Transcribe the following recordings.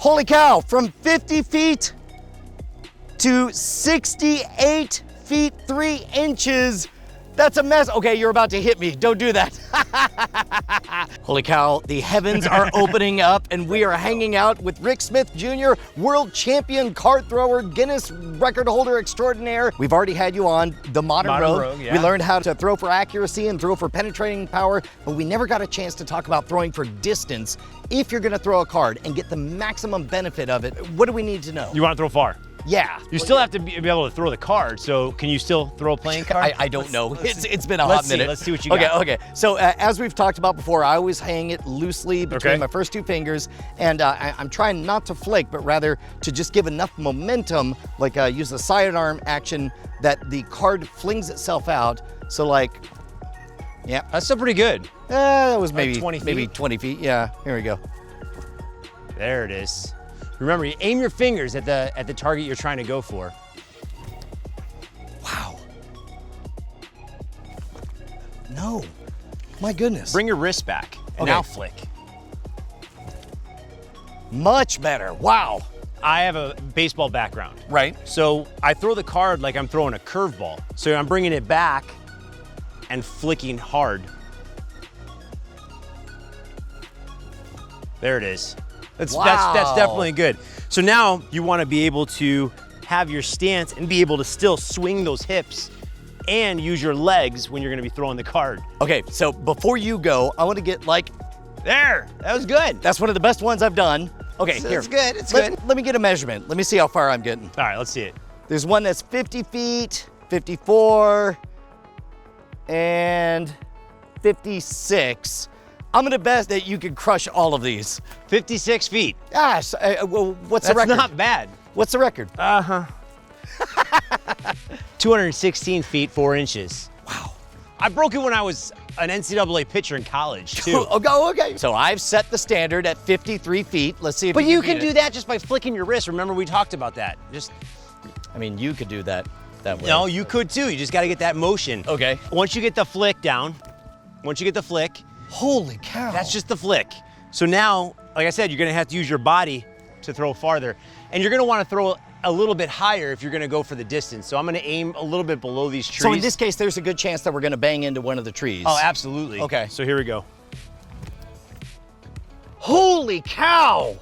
Holy cow, from 50 feet to 68 feet 3 inches. That's a mess. Okay, you're about to hit me. Don't do that. Holy cow, the heavens are opening up and we are hanging out with Rick Smith Jr., world champion card thrower, Guinness record holder extraordinaire. We've already had you on the Modern Rogue. Yeah. We learned how to throw for accuracy and throw for penetrating power, but we never got a chance to talk about throwing for distance. If you're gonna throw a card and get the maximum benefit of it, what do we need to know? You want to throw far? Yeah. You still have to be able to throw the card, so can you still throw a playing card? I don't know. It's been a hot minute. Let's see what you got. Okay. So as we've talked about before, I always hang it loosely between my first two fingers, and I'm trying not to flake, but rather to just give enough momentum, like use the sidearm action that the card flings itself out. So like, yeah. That's still pretty good. That was maybe 20 feet? Maybe 20 feet. Yeah. Here we go. There it is. Remember, you aim your fingers at the target you're trying to go for. Wow. No. My goodness. Bring your wrist back and now flick. Much better. Wow. I have a baseball background. Right. So I throw the card like I'm throwing a curveball. So I'm bringing it back and flicking hard. There it is. That's definitely good. So now you want to be able to have your stance and be able to still swing those hips and use your legs when you're going to be throwing the card. Okay, so before you go, I want to get like, there, that was good. that's one of the best ones I've done. Okay, So here. it's good, it's good. Let me get a measurement. Let me see how far I'm getting. All right, let's see it. There's one that's 50 feet, 54, and 56. I'm gonna bet that you can crush all of these. 56 feet. Gosh, well, what's the That's record? not bad. What's the record? 216 feet, 4 inches. Wow. I broke it when I was an NCAA pitcher in college, too. Okay. So I've set the standard at 53 feet. Let's see if But you can beat it. do that just by flicking your wrist. Remember, we talked about that. I mean, you could do that way. No, you could too. You just got to get that motion. Okay. Once you get the flick down, Holy cow. that's just the flick. So now, like I said, you're gonna have to use your body to throw farther. And you're gonna wanna throw a little bit higher if you're gonna go for the distance. So I'm gonna aim a little bit below these trees. So in this case, there's a good chance that we're gonna bang into one of the trees. Oh, absolutely. Okay. So here we go. Holy cow!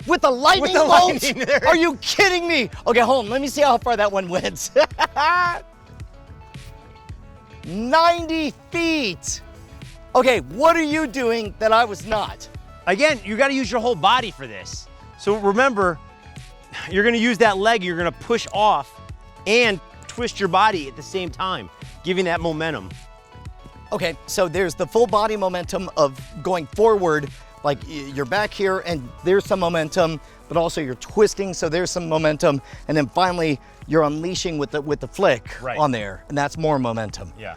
With the lightning bolt? there. Are you kidding me? Okay, hold on. Let me see how far that one went. 90 feet. Okay, what are you doing that I was not? Again, you gotta use your whole body for this. So remember, you're gonna use that leg, you're gonna push off and twist your body at the same time, giving that momentum. Okay, so there's the full body momentum of going forward, like you're back here and there's some momentum, but also you're twisting, so there's some momentum, and then finally you're unleashing with the flick on there, and that's more momentum. Yeah.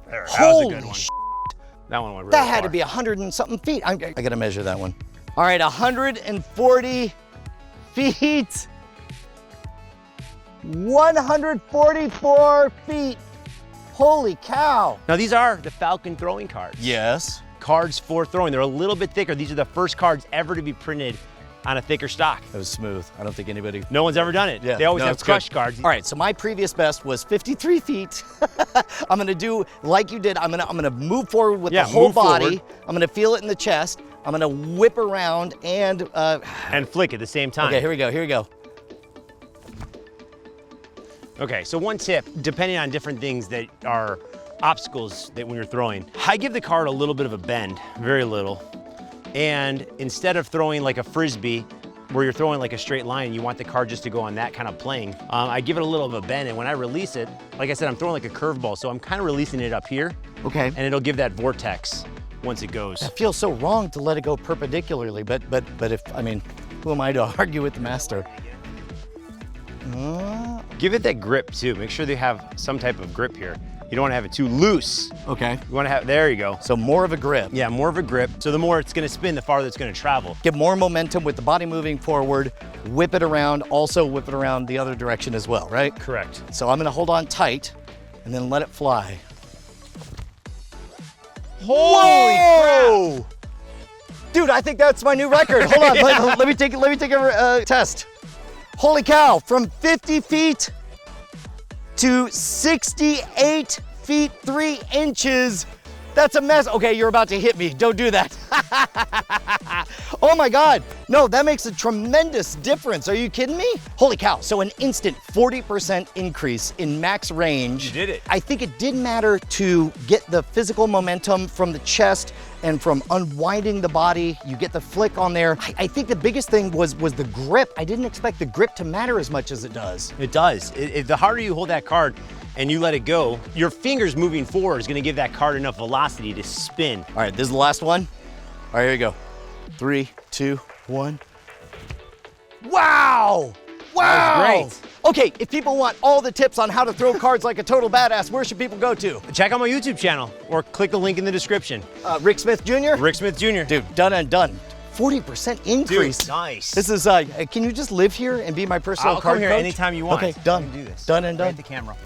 There, Holy that was a good one. That one went really That had to far. be 100 and something feet. I gotta measure that one. All right, 140 feet. 144 feet. Holy cow. Now these are the Falcon throwing cards. Yes. Cards for throwing. They're a little bit thicker. These are the first cards ever to be printed on a thicker stock. That was smooth. I don't think anybody. No one's ever done it. Yeah, They always no, have it's crushed good. cards. All right, so my previous best was 53 feet. I'm gonna do like you did. I'm gonna move forward with the whole move body. forward. I'm gonna feel it in the chest. I'm gonna whip around and And flick at the same time. okay, here we go. Okay, so one tip, depending on different things that are obstacles that when you're throwing, I give the card a little bit of a bend, very little. And instead of throwing like a Frisbee, where you're throwing like a straight line, you want the card just to go on that kind of plane. I give it a little of a bend, and when I release it, like I said, I'm throwing like a curveball, so I'm kind of releasing it up here. Okay. And it'll give that vortex once it goes. It feels so wrong to let it go perpendicularly, but if, I mean, who am I to argue with the master? Give it that grip too. Make sure they have some type of grip here. You don't want to have it too loose. Okay. You want to have, there you go. So more of a grip. Yeah, more of a grip. So the more it's going to spin, the farther it's going to travel. Get more momentum with the body moving forward, whip it around, also whip it around the other direction as well, right? Correct. So I'm gonna hold on tight and then let it fly. Holy crap! Dude, I think that's my new record. Hold on, let me take a test. Holy cow, from 50 feet to 68 feet 3 inches. That's a mess. Okay, you're about to hit me. Don't do that. Oh my God. No, that makes a tremendous difference. Are you kidding me? Holy cow. So an instant 40% increase in max range. You did it. I think it did matter to get the physical momentum from the chest and from unwinding the body. You get the flick on there. I think the biggest thing was the grip. I didn't expect the grip to matter as much as it does. It does. The harder you hold that card and you let it go, your fingers moving forward is gonna give that card enough velocity to spin. All right, this is the last one. All right, here we go. 3, 2, 1. Wow! Wow! That was great. Okay, if people want all the tips on how to throw cards like a total badass, where should people go to? Check out my YouTube channel or click the link in the description. Rick Smith Jr.? Rick Smith Jr. Dude, done and done. 40% increase. Dude, nice. This is, can you just live here and be my personal I'll card come here coach? anytime you want. Okay, done. I can do this. Done and done. Right at the camera.